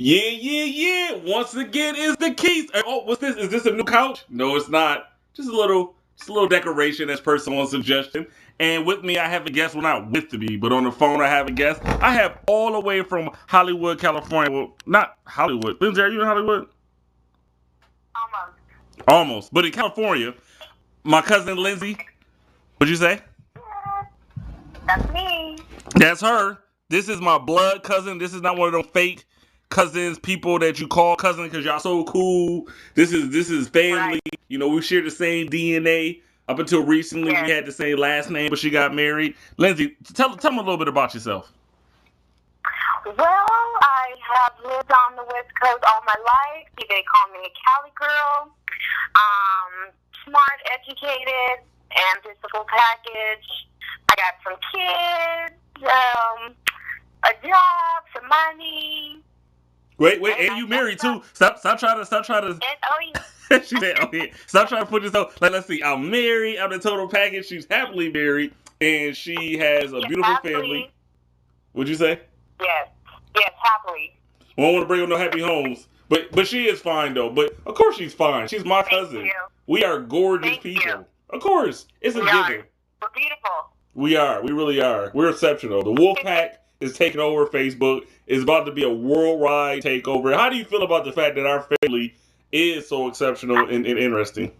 Yeah. Once again, is the Quis. Oh, what's this? Is this a new couch? No, it's not. Just a little decoration as per someone's suggestion. And with me, I have a guest. Well, not with me, but on the phone, I have a guest. I have all the way from Hollywood, California. Well, not Hollywood. Lyndsay, are you in Hollywood? Almost. Almost, but in California, my cousin Lyndsay. What'd you say? That's me. That's her. This is my blood cousin. This is not one of them fake cousins, people that you call cousin because y'all so cool. This is family. Right. You know, we share the same DNA. Up until recently, Yes. we had the same last name, but she got married. Lyndsay, tell me a little bit about yourself. Well, I have lived on the West Coast all my life. They call me a Cali girl. Smart, educated, and just a full package. I got some kids, a job, some money. Wait, and you married too. Stop trying to. And, oh, yeah. She said, "Oh yeah." Stop trying to put this on. Like, let's see. I'm married. I'm the total package. She's happily married, and she has a beautiful happily. family. What'd you say? Yes, happily. I don't want to bring up no happy homes, but she is fine though. But of course she's fine. She's my cousin. Thank you. We are gorgeous Thank people. you. Of course, it's a We are. given. We're beautiful. We are. We really are. We're exceptional. The Woolf Pacq is taking over Facebook. It's about to be a worldwide takeover. How do you feel about the fact that our family is so exceptional and interesting?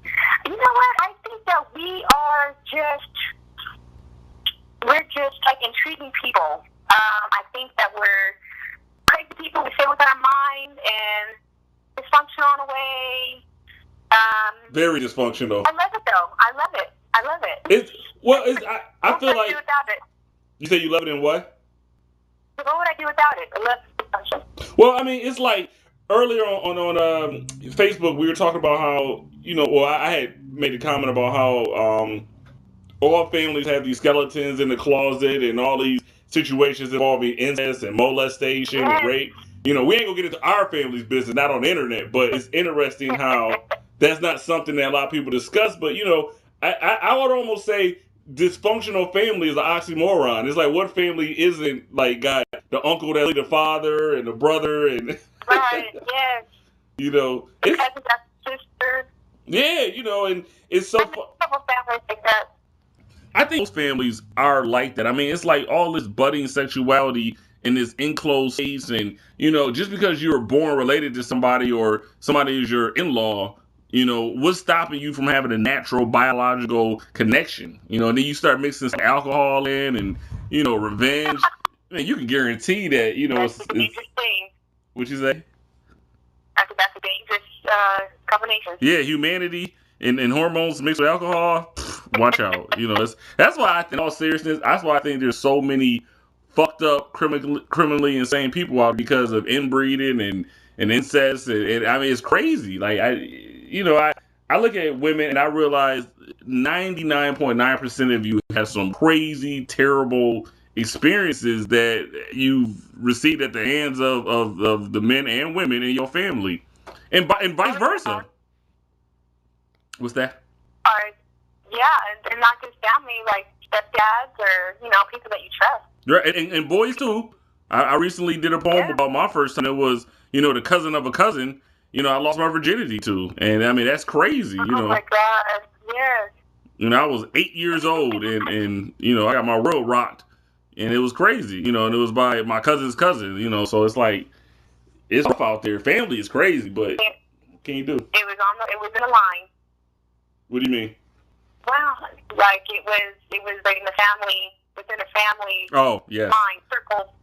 You know what? I think that we're just like intriguing people. I think that we're crazy people. We say what's on our mind and dysfunctional in a way. Very dysfunctional. I love it though. I love it. I feel What would I like do without it? you say you love it in what? What would I do without it? I love dysfunction. Well, I mean, it's like earlier on Facebook, we were talking about how I had made a comment about how all families have these skeletons in the closet and all these situations involving incest and molestation and rape. We ain't gonna get into our family's business, not on the internet, but it's interesting how that's not something that a lot of people discuss. But I would almost say dysfunctional family is an oxymoron. It's like, what family isn't like got the uncle that's the father and the brother and Right, yes. it's, Cousin, sister. yeah, and it's so. Couple families like that. I think most families are like that. I mean, it's like all this budding sexuality in this enclosed space, and just because you were born related to somebody or somebody is your in-law, what's stopping you from having a natural biological connection? And then you start mixing some alcohol in, and revenge. Man, you can guarantee that That's a dangerous thing. What you say? That's a dangerous combination. Yeah, humanity and hormones mixed with alcohol. Watch out. That's why in all seriousness, that's why I think there's so many fucked up, criminally insane people out because of inbreeding and incest. And I mean, it's crazy. Like I look at women and I realize 99.9% of you have some crazy, terrible experiences that you've received at the hands of the men and women in your family, and vice versa. What's that? Yeah, and not just family, like stepdads or people that you trust. Right, and boys too. I recently did a poem about my first time. It was the cousin of a cousin. I lost my virginity to, and I mean that's crazy. Oh my God, yes. I was 8 years old, and I got my world rocked, and it was crazy. And it was by my cousin's cousin. So it's like it's rough out there. Family is crazy, but what can you do? It was in a line. What do you mean? Well, like it was like in the family, within a family. Oh, yeah. Line, circle.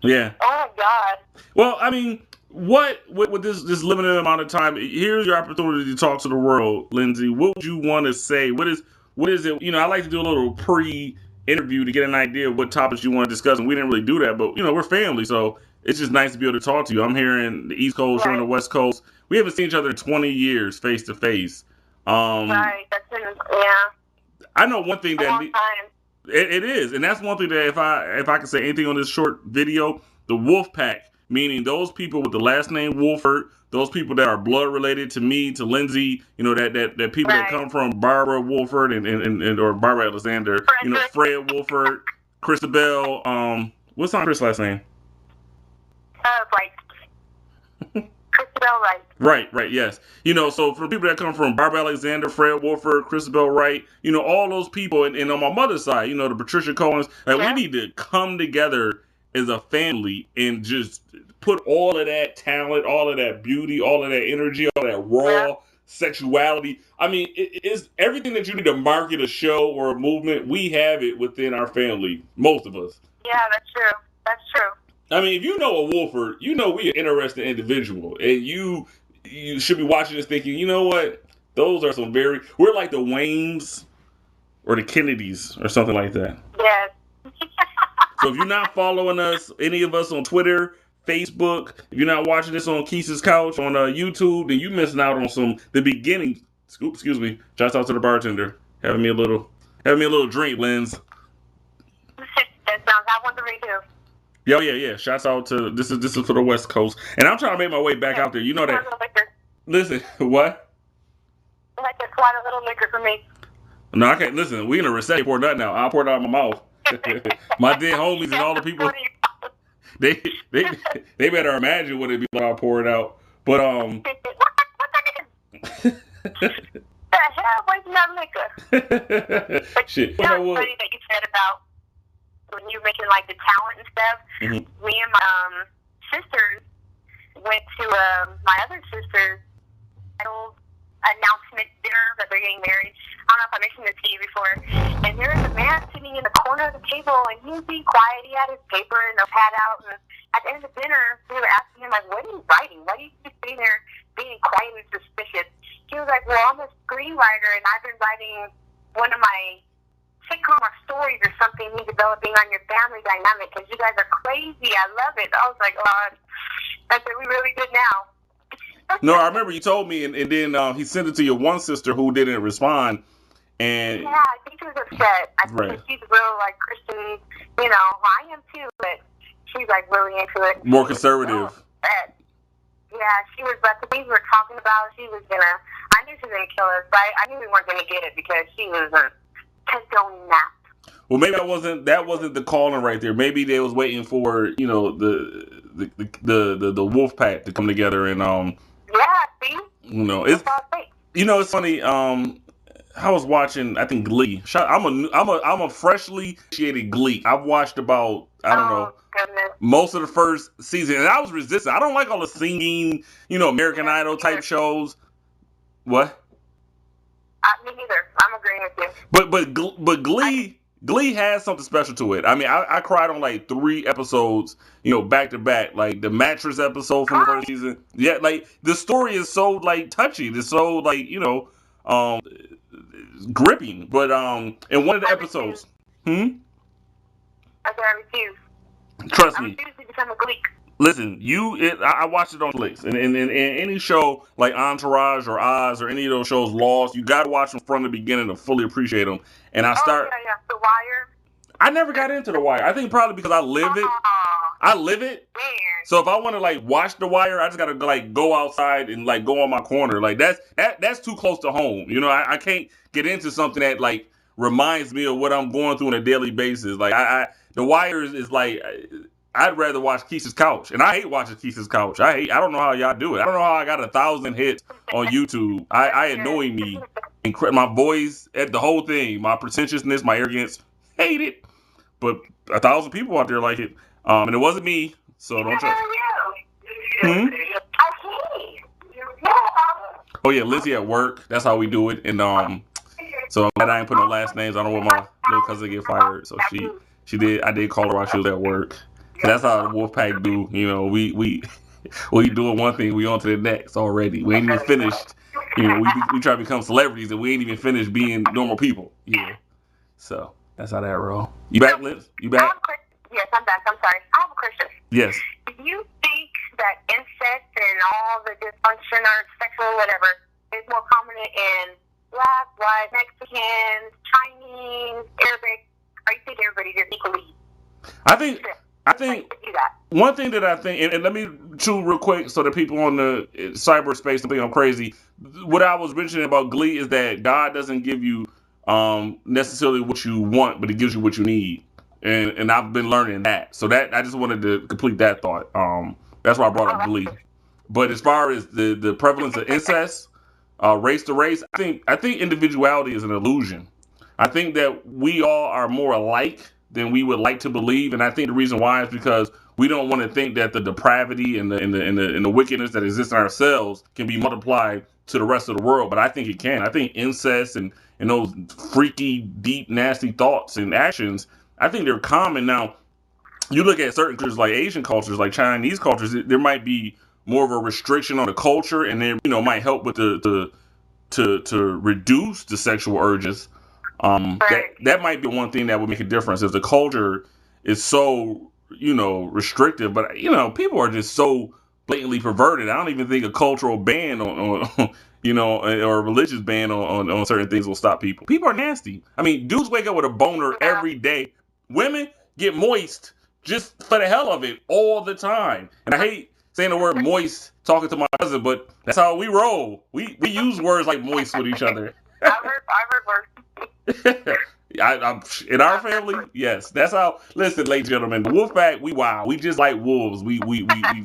Yeah. Oh, God. Well, I mean, with this limited amount of time, here's your opportunity to talk to the world, Lyndsay. What would you want to say? What is it? I like to do a little pre-interview to get an idea of what topics you want to discuss, and we didn't really do that, but, we're family, so it's just nice to be able to talk to you. I'm here in the East Coast, you're on the West Coast. We haven't seen each other in 20 years, face to face. Right, I know one thing that it is, and that's one thing that if I can say anything on this short video, the Woolf Pacq, meaning those people with the last name Wolford, those people that are blood related to me, to Lyndsay, that people that come from Barbara Wolford and or Barbara Alexander, Fred Wolford, Christabel, what's on Chris' last name? Christabel's right. Christabel Wright. Right, yes. You know, so for people that come from Barbara Alexander, Fred Wolford, Christabel Wright, you know, all those people, and on my mother's side, you know, the Patricia Cohens, like, we need to come together as a family and just put all of that talent, all of that beauty, all of that energy, all that raw sexuality. I mean, it's everything that you need to market a show or a movement. We have it within our family, most of us. Yeah, that's true. That's true. I mean, if you know a Wolford, you know we're an interesting individual, and you should be watching this thinking, you know what? Those are some we're like the Waynes or the Kennedys or something like that. Yes. So if you're not following us, any of us on Twitter, Facebook, if you're not watching this on Quis' Couch on YouTube, then you missing out on the beginning. Excuse me. Shouts out to the bartender. Having me a little drink, Lynds. That sounds I want to read too. Yeah. Shouts out to this is for the West Coast, and I'm trying to make my way back out there. You know that. Listen, what? Like a quite a little liquor for me. No, I can't. Listen, we in a recession. Pour that now. I'll pour it out of my mouth. My dead homies and all the people. They better imagine what it'd be like. I'll pour it out. But the hell was that liquor? Shit. That was funny that you said about when you were making like the talent and stuff. Mm-hmm. Me and my sisters went to my other sister's announcement dinner that they're getting married. I don't know if I mentioned this to you before. And there was a man sitting in the corner of the table, and he was being quiet. He had his paper and a pad out. And at the end of dinner, we were asking him, like, what are you writing? Why are you just sitting there being quiet and suspicious? He was like, well, I'm a screenwriter, and I've been writing one of my sitcom or stories or something he's developing on your family dynamic because you guys are crazy. I love it. I was like, oh, I said, we really good now. No, I remember you told me, and then he sent it to your one sister who didn't respond. And yeah, I think she was upset. I think she's real, like, Christian, you know, I am too, but she's, like, really into it. More conservative. Yeah, she was, but the things we were talking about, she was gonna, I knew she was gonna kill us, but I knew we weren't gonna get it because she was condoning that. Well, maybe that wasn't the calling right there. Maybe they was waiting for, you know, the Woolf Pacq to come together and yeah, see? You know, it's funny. I was watching, I think, Glee. I'm a freshly initiated Glee. I've watched about, I don't know, most of the first season, and I was resistant. I don't like all the singing, you know, American Idol type shows. What? Me neither. I'm agreeing with you. But Glee has something special to it. I mean, I cried on like 3 episodes, you know, back to back. Like the mattress episode from the first season. Yeah, like the story is so like touchy. It's so like, you know, gripping. But in one of the episodes, I refuse. Trust me. I refuse to become a Gleek. Listen, I watched it on Netflix, and any show like Entourage or Oz or any of those shows, Lost, you got to watch them from the beginning to fully appreciate them. And The Wire. I never got into The Wire. I think probably because I live it. I live it. Man. So if I want to like watch The Wire, I just got to like go outside and like go on my corner. Like that's too close to home. You know, I can't get into something that like reminds me of what I'm going through on a daily basis. Like The Wire is like. I'd rather watch Quis' Couch, and I hate watching Quis' Couch. I don't know how y'all do it. I don't know how I got 1,000 hits on YouTube. I annoy me. My voice, the whole thing, my pretentiousness, my arrogance, hate it. But 1,000 people out there like it, and it wasn't me. So don't try. Oh yeah, Lyndsay at work. That's how we do it. And so I'm glad I ain't put no last names. I don't want my little cousin to get fired. So she did. I did call her while she was at work. That's how the Woolf Pacq do. You know, we doing one thing, we on to the next already. We ain't even finished. You know, we try to become celebrities, and we ain't even finished being normal people. Yeah. So that's how that roll. You back, Liz? You back? Yes, I'm back. I'm sorry. I have a question. Yes. Do you think that incest and all the dysfunction or sexual whatever is more prominent in Black, white, Mexican, Chinese, Arabic, or you think everybody just equally? I think one thing that I think, and let me chew real quick so that people on the cyberspace don't think I'm crazy. What I was mentioning about Glee is that God doesn't give you necessarily what you want, but He gives you what you need, and I've been learning that. So that I just wanted to complete that thought. That's why I brought up belief. But as far as the prevalence of incest, race to race, I think individuality is an illusion. I think that we all are more alike than we would like to believe, and I think the reason why is because we don't want to think that the depravity and the wickedness that exists in ourselves can be multiplied to the rest of the world. But I think it can. I think incest and those freaky, deep, nasty thoughts and actions, I think they're common. Now, you look at certain cultures like Asian cultures, like Chinese cultures, there might be more of a restriction on the culture, and they might help with to reduce the sexual urges. That might be one thing that would make a difference if the culture is so restrictive. But people are just so blatantly perverted. I don't even think a cultural ban on or a religious ban on certain things will stop people. People are nasty. I mean, dudes wake up with a boner every day. Women get moist just for the hell of it all the time. And I hate saying the word moist talking to my cousin, but that's how we roll. We use words like moist with each other. I've heard words. In our family, yes, that's how. Listen, ladies and gentlemen, the Woolf Pacq, we wild. We just like wolves. We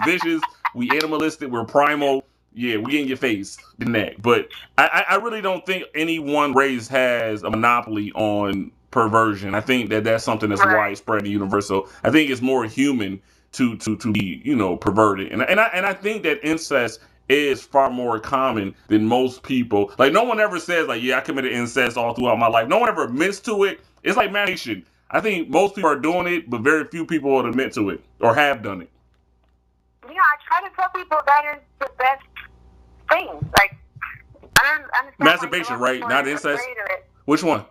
vicious. We animalistic. We're primal. Yeah, we in your face, the neck. But I really don't think any one race has a monopoly on perversion. I think that's something that's widespread and universal. I think it's more human to be perverted, and I think that incest is far more common than most people. Like, no one ever says like, yeah, I committed incest all throughout my life. No one ever admits to it. It's like masturbation. I think most people are doing it, but very few people will admit to it or have done it. Yeah, I try to tell people that is the best thing. Like, I don't understand. Masturbation, right? Not incest. Which one?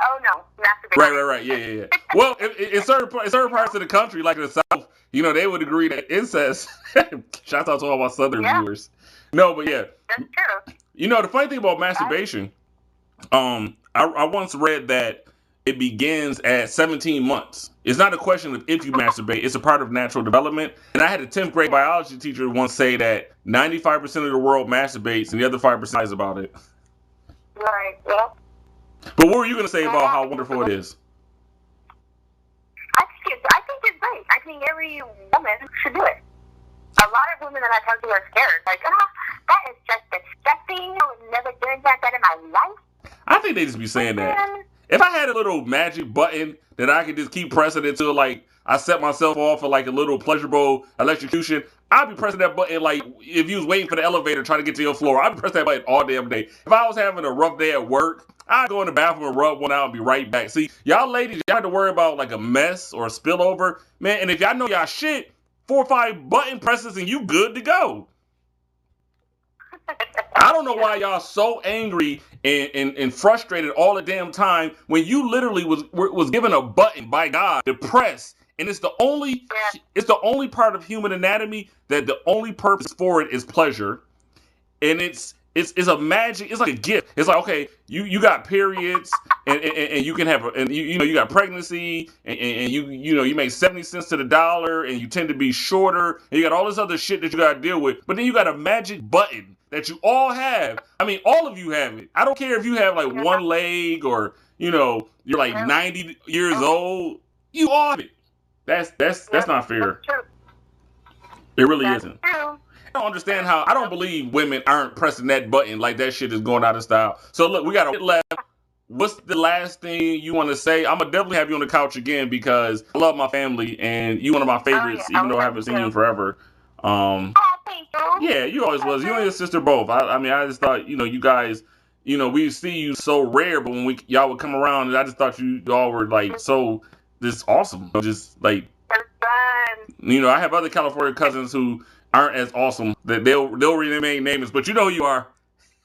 Oh no, masturbation. Right. Yeah. Well, in certain parts of the country, like the South, they would agree that incest. Shout out to all my Southern viewers. No, but yeah, that's true. The funny thing about masturbation, I once read that it begins at 17 months. It's not a question of if you masturbate; it's a part of natural development. And I had a 10th grade biology teacher once say that 95% of the world masturbates, and the other 5% lies about it. Right. Yeah. But what were you going to say about how wonderful it is? I think it's great. I think every woman should do it. A lot of women that I talk to are scared. Like, that is just disgusting. I would never do that in my life. I think they just be saying that. If I had a little magic button that I could just keep pressing until, like, I set myself off for, like, a little pleasurable electrocution, I'd be pressing that button, like, if you was waiting for the elevator trying to get to your floor, I'd be pressing that button all damn day. If I was having a rough day at work, I'd go in the bathroom and rub one out and be right back. See, y'all ladies, y'all have to worry about, like, a mess or a spillover. Man, and if y'all know y'all shit, 4 or 5 button presses and you good to go. I don't know why y'all so angry and frustrated all the damn time when you literally was given a button by God to press, and it's the only part of human anatomy that the only purpose for it is pleasure, and it's a magic. It's like a gift. It's like, okay, you got periods and you can have you got pregnancy and you make 70 cents to the dollar and you tend to be shorter and you got all this other shit that you got to deal with, but then you got a magic button that you all have. I mean, all of you have it. I don't care if you have like one leg or you're like 90 years old. You all have it. That's not fair. It really isn't. I don't understand how. I don't believe women aren't pressing that button like that shit is going out of style. So look, we got a bit left. What's the last thing you want to say? I'm gonna definitely have you on the couch again because I love my family and you one of my favorites, even though I haven't seen you in forever. Yeah, you always was. You and your sister both. I mean, I just thought you guys, we see you so rare, but when y'all would come around, and I just thought you all were like so just awesome. Just like I have other California cousins who aren't as awesome. That they'll remain nameless, but you know who you are.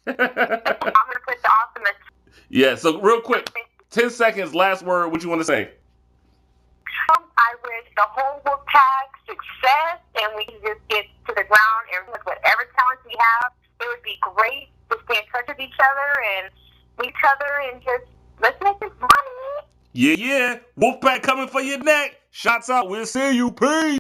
I'm gonna put the awesomeness. Yeah. So real quick, 10 seconds. Last word. What you want to say? I wish the whole Woolf Pacq success, and we can just get to the ground and with whatever talents we have. It would be great to stay in touch with each other and each other and just let's make this money. Yeah. Woolf Pacq coming for your neck. Shots out. We'll see you. Peace.